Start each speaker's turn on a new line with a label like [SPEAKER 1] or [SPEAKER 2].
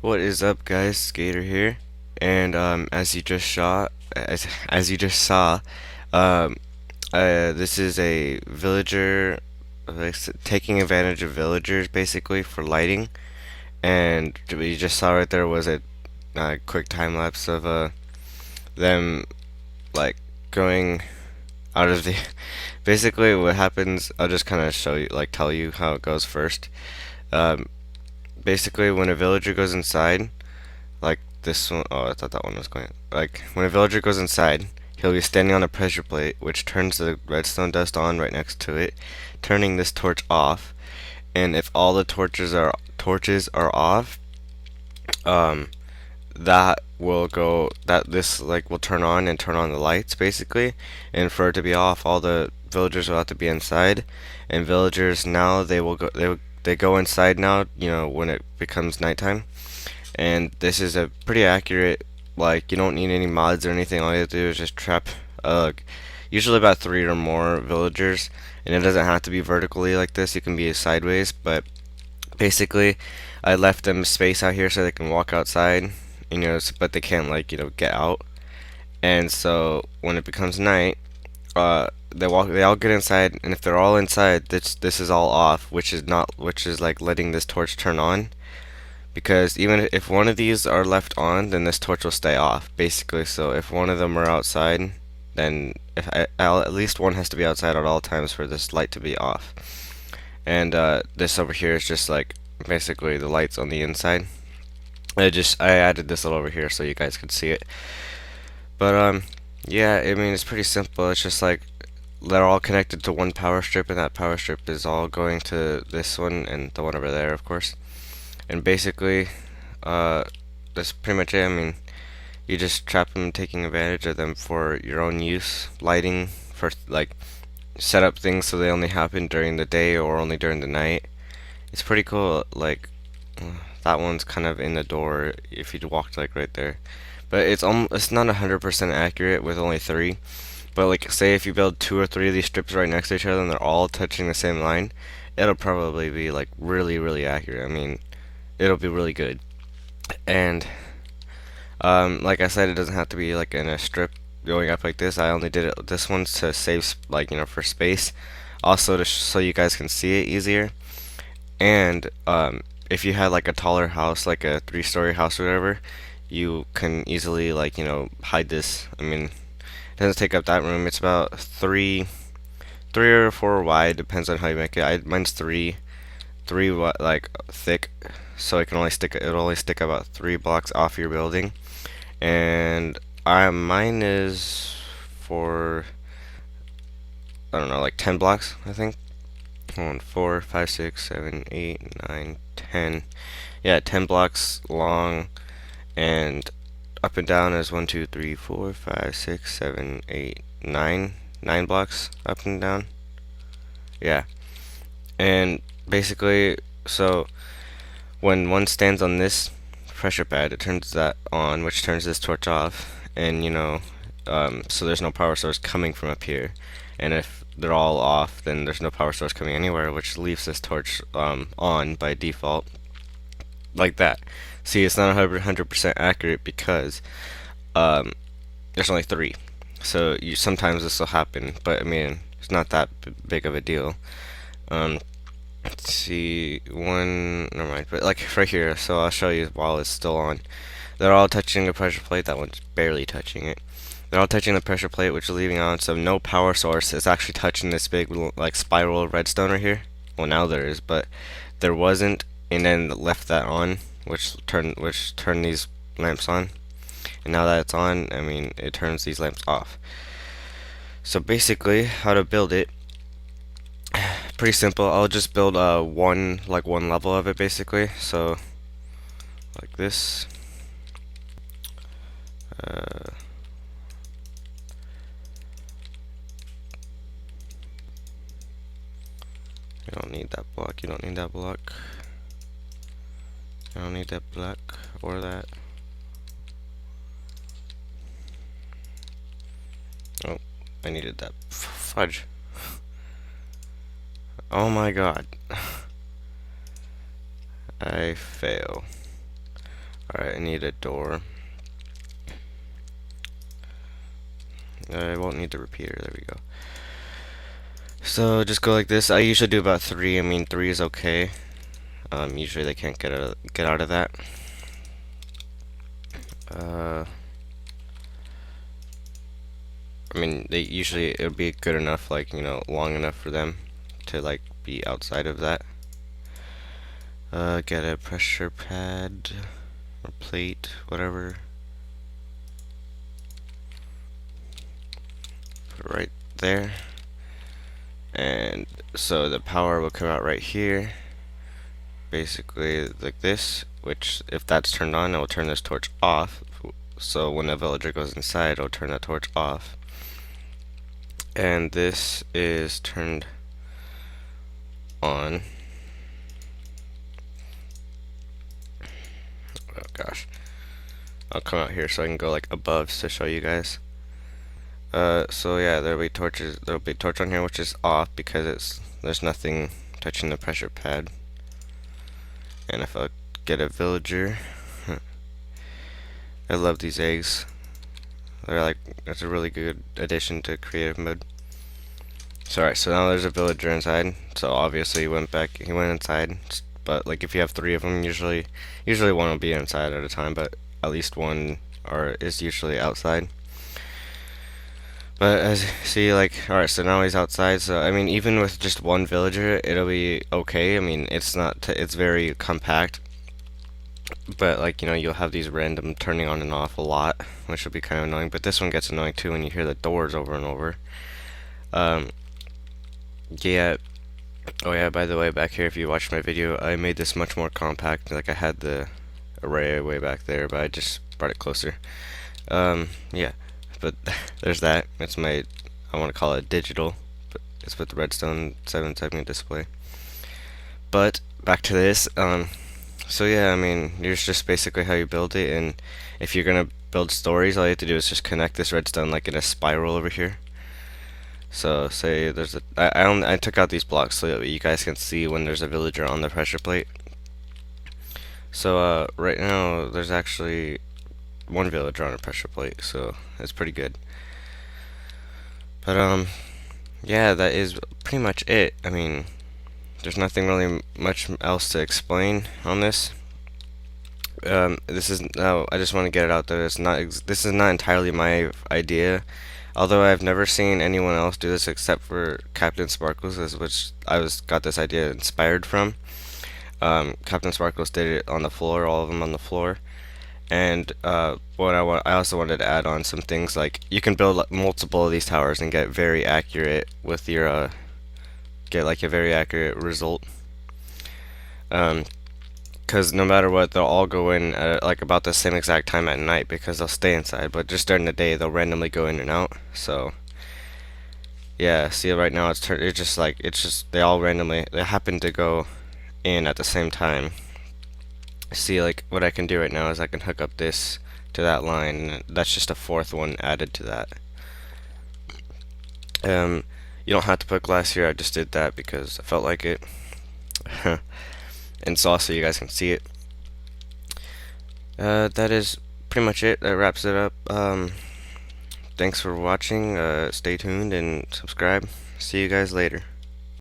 [SPEAKER 1] What is up, guys? Skater here, and as you just saw, um, this is a villager taking advantage of villagers basically for lighting, and what you just saw right there was a quick time lapse of them like going out of the. Basically, what happens? I'll just kind of show you, like, tell you how it goes first. Um, Basically, when a villager goes inside. Like this one, oh, I thought that one was going. Like when a villager goes inside, he'll be standing on a pressure plate, which turns the redstone dust on right next to it, turning this torch off. And if all the torches are off, um, that will go that this like will turn on and turn on the lights basically. And for it to be off, all the villagers will have to be inside. And villagers now they go inside now. You know when it becomes nighttime, and this is a pretty accurate, like, you don't need any mods or anything. All you have to do is just trap usually about three or more villagers, and it doesn't have to be vertically like this, it can be sideways. But basically I left them space out here so they can walk outside, but they can't, like, get out. And so when it becomes night, they all get inside, and if they're all inside, this is all off, which is like letting this torch turn on, because even if one of these are left on, then this torch will stay off, basically. So if one of them are outside, then at least one has to be outside at all times for this light to be off. And this over here is just like basically the lights on the inside. I added this little over here so you guys could see it. But yeah, I mean, it's pretty simple. It's just like they're all connected to one power strip, and that power strip is all going to this one and the one over there, of course. And basically, uh, that's pretty much it. I mean, you just trap them, taking advantage of them for your own use. Lighting for, like, set up things so they only happen during the day or only during the night. It's pretty cool. Like, that one's kind of in the door if you walked like right there. But it's not 100% accurate with only three. But like, say if you build two or three of these strips right next to each other and they're all touching the same line, it'll probably be like really, really accurate. I mean, it'll be really good. And like I said, it doesn't have to be like in a strip going up like this. I only did it this one to save, like, for space, also to so you guys can see it easier. And if you had like a taller house, like a three-story house or whatever, you can easily, like, hide this. I mean, it doesn't take up that room. It's about three or four wide, depends on how you make it. Mine's three like thick, so it'll only stick about 3 blocks off your building. And mine is for, I don't know, like 10 blocks, I think. Hold on, 4, 5, 6, 7, 8, 9, 10. Yeah, 10 blocks long, and up and down is 1, 2, 3, 4, 5, 6, 7, 8, 9. 9 blocks up and down. Yeah. And basically, so when one stands on this pressure pad, it turns that on, which turns this torch off, and so there's no power source coming from up here. And if they're all off, then there's no power source coming anywhere, which leaves this torch on by default, like that. See, it's not 100% accurate because there's only three. So sometimes this will happen, but I mean, it's not that big of a deal. Let's see, one, never mind, but like right here, so I'll show you while it's still on. They're all touching the pressure plate, that one's barely touching it. They're all touching the pressure plate, which is leaving on, so no power source is actually touching this big, like, spiral of redstone right here. Well, now there is, but there wasn't, and then left that on, which turned these lamps on. And now that it's on, I mean, it turns these lamps off. So basically, how to build it, pretty simple. I'll just build one level of it basically. So like this. You don't need that block. You don't need that block. I don't need that block or that. Oh, I needed that. Fudge. Oh my god. I fail. Alright, I need a door. I won't need the repeater. There we go. So just go like this. I usually do about three. I mean, three is okay. Usually they can't get out of that. Uh, I mean, they usually it would be good enough, like long enough for them to like be outside of that. Get a pressure pad or plate, whatever. Put it right there. And so the power will come out right here, basically like this, which if that's turned on, it will turn this torch off. So when a villager goes inside, it'll turn the torch off. And this is turned on. Oh gosh. I'll come out here so I can go like above to show you guys. So yeah, there'll be torches. There'll be a torch on here which is off because there's nothing touching the pressure pad. And if I get a villager, I love these eggs. They're like, that's a really good addition to creative mode. So alright, so now there's a villager inside. So obviously he went inside. But like if you have three of them, usually one will be inside at a time, but at least one is usually outside. But as you see, like, alright, so now he's outside. So I mean, even with just one villager, it'll be okay. I mean, it's very compact. But like, you'll have these random turning on and off a lot, which will be kind of annoying. But this one gets annoying too when you hear the doors over and over. Yeah. Oh yeah, by the way, back here, if you watched my video, I made this much more compact. Like I had the array way back there, but I just brought it closer. Yeah. But there's that. It's my, I want to call it digital, but it's with the Redstone 770 display. But back to this. So yeah, I mean, here's just basically how you build it, and if you're gonna build stories, all you have to do is just connect this redstone like in a spiral over here. So say there's I took out these blocks so that you guys can see when there's a villager on the pressure plate. So right now there's actually one villager on a pressure plate, so it's pretty good. But yeah, that is pretty much it. I mean, there's nothing really much else to explain on this. This is I just want to get it out there. This is not entirely my idea, although I've never seen anyone else do this except for Captain Sparkles, which got this idea inspired from. Captain Sparkles did it on the floor, all of them on the floor. And I also wanted to add on some things like you can build like, multiple of these towers and get very accurate with your get like a very accurate result. Because no matter what, they'll all go in at like about the same exact time at night because they'll stay inside, but just during the day they'll randomly go in and out. So yeah, see right now it's just they happen to go in at the same time. See, like what I can do right now is I can hook up this to that line, and that's just a fourth one added to that. You don't have to put glass here. I just did that because I felt like it. And so also you guys can see it. That is pretty much it. That wraps it up. Thanks for watching. Stay tuned and subscribe. See you guys later.